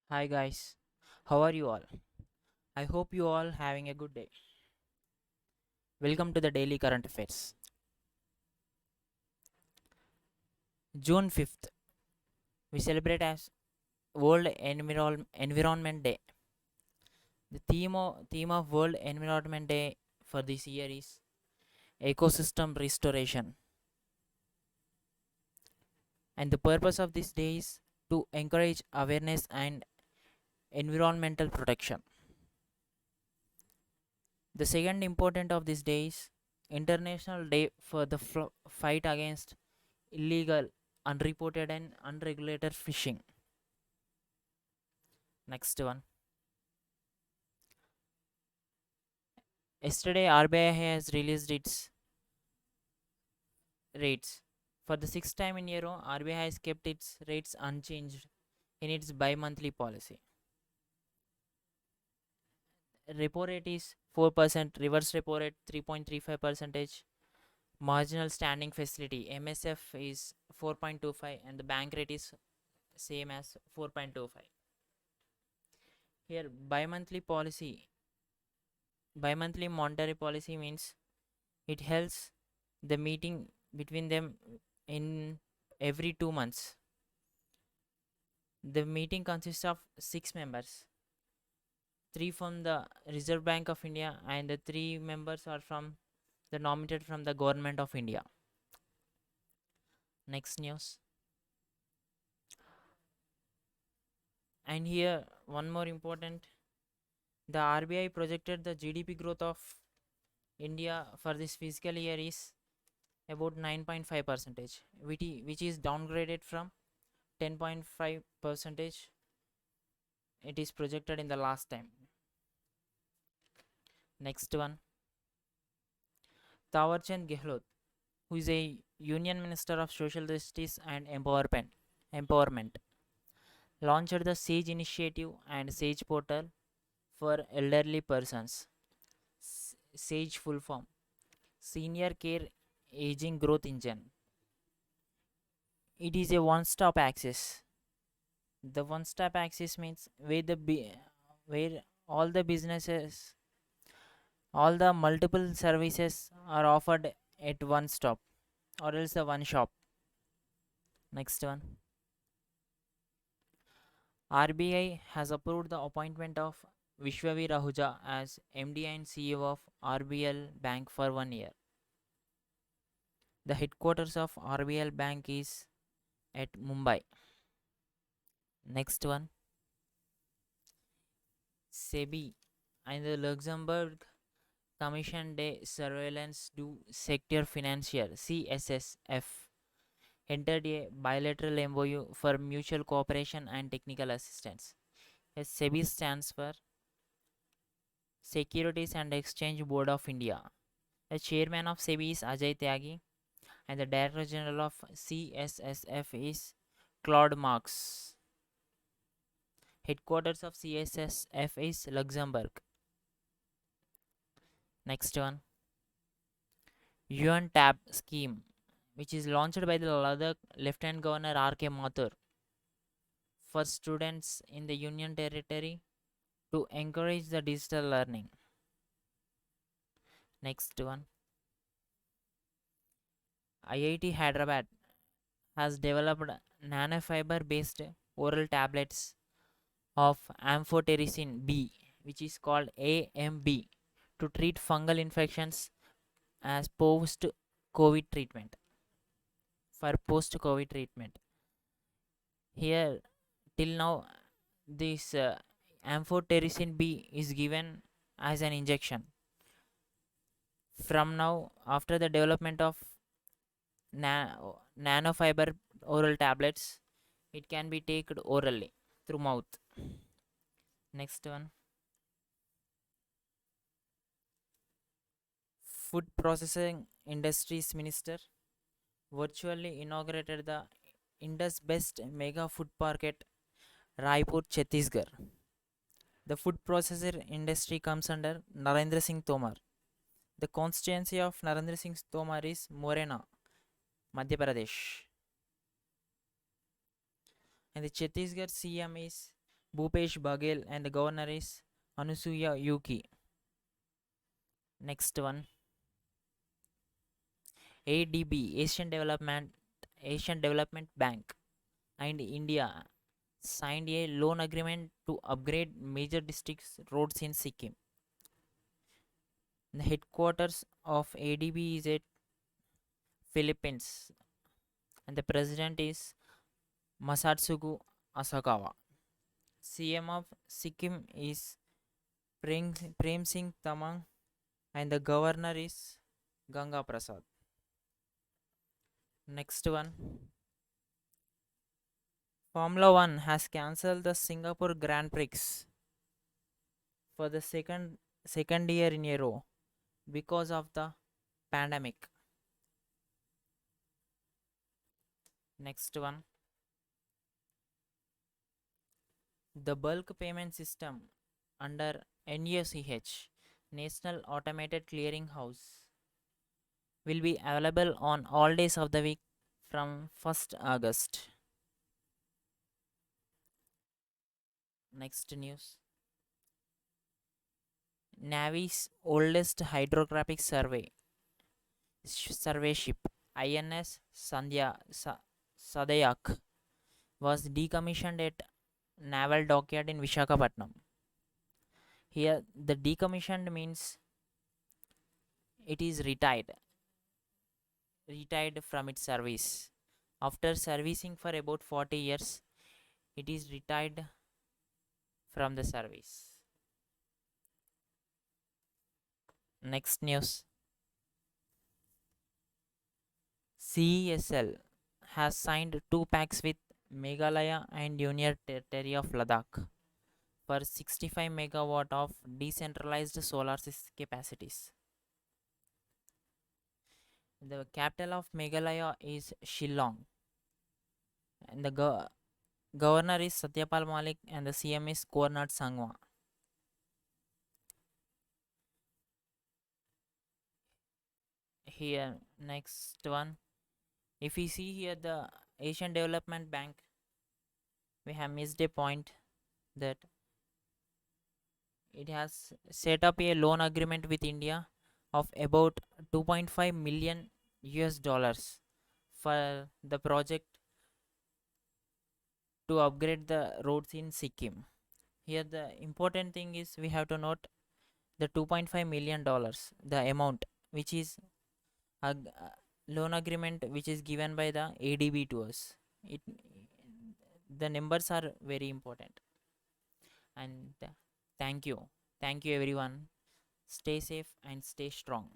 Hi guys, how are you all? I hope you all having a good day. Welcome to the daily current affairs. June 5th, we celebrate as World Environment Day. The theme of World Environment Day for this year is ecosystem restoration. And the purpose of this day is to encourage awareness and environmental protection. The second important of this day is International Day for the fight against illegal, unreported, and unregulated fishing. Next one. Yesterday, RBI has released its rates. For the sixth time in a row, RBI has kept its rates unchanged in its bi-monthly policy. Repo rate is 4%, reverse repo rate 3.35%, marginal standing facility MSF is 4.25, and the bank rate is same as 4.25. Here, bi-monthly monetary policy means it helps the meeting between them in every 2 months. The meeting consists of 6 members, three from the Reserve Bank of India, and the 3 members are from the nominated from the Government of India. Next news. And here, one more important, the RBI projected the GDP growth of India for this fiscal year is about 9.5 percentage, which is downgraded from 10.5 percentage it is projected in the last time. Next one, Tawarchand Gehlot, who is a Union Minister of Social Justice and Empowerment, launched the SAGE initiative and SAGE portal for elderly persons. SAGE full form, Senior Care Aging Growth Engine. It is a one-stop access. The one-stop access means where all the businesses, all the multiple services are offered at one stop or else the one shop. Next one. RBI has approved the appointment of Vishwavir Ahuja as MD and CEO of RBL Bank for 1 year. The headquarters of RBL Bank is at Mumbai. Next one. SEBI and the Luxembourg Commission de Surveillance du Secteur Financier CSSF entered a bilateral MOU for mutual cooperation and technical assistance. SEBI stands for Securities and Exchange Board of India. The chairman of SEBI is Ajay Tyagi, and the Director General of CSSF is Claude Marx. Headquarters of CSSF is Luxembourg. Next one, Yuan Tab scheme, which is launched by the Ladakh Lieutenant Governor R.K. Mathur for students in the Union Territory to encourage the digital learning. Next one, IIT Hyderabad has developed nanofiber based oral tablets of amphotericin B, which is called AMB, to treat fungal infections as post COVID treatment. For post COVID treatment, here till now, this amphotericin B is given as an injection. From now, after the development of nanofiber oral tablets, it can be taken orally through mouth. Next one, Food Processing Industries Minister virtually inaugurated the Indus Best Mega Food Park at Raipur, Chhattisgarh. The food processor industry comes under Narendra Singh Tomar. The constituency of Narendra Singh Tomar is Morena, Madhya Pradesh. And the Chhattisgarh CM is Bhupesh Baghel, and the governor is Anusuya Yuki. Next one, ADB, Asian Development Bank, and India signed a loan agreement to upgrade major districts roads in Sikkim. The headquarters of ADB is at Philippines, and the president is Masatsugu Asakawa. CM of Sikkim is Prem Singh Tamang, and the governor is Ganga Prasad. Next one, Formula One has cancelled the Singapore Grand Prix for the second year in a row because of the pandemic. Next one, the bulk payment system under NUCH, National Automated Clearing House, will be available on all days of the week from 1st August. Next news, Navy's oldest hydrographic survey ship INS Sadayak was decommissioned at Naval Dockyard in Vishakhapatnam. Here, the decommissioned means it is retired from its service. After servicing for about 40 years, it is retired from the service. Next news, CESL has signed 2 packs with Meghalaya and Union Territory of Ladakh for 65 megawatt of decentralized solar capacities. The capital of Meghalaya is Shillong, and the governor is Satyapal Malik, and the CM is Konark Sangma. Here, next one, if we see here the Asian Development Bank, we have missed a point that it has set up a loan agreement with India of about 2.5 million US dollars for the project to upgrade the roads in Sikkim. Here the important thing is we have to note the 2.5 million dollars, the amount which is a loan agreement which is given by the ADB to us. The numbers are very important. And thank you everyone. Stay safe and stay strong.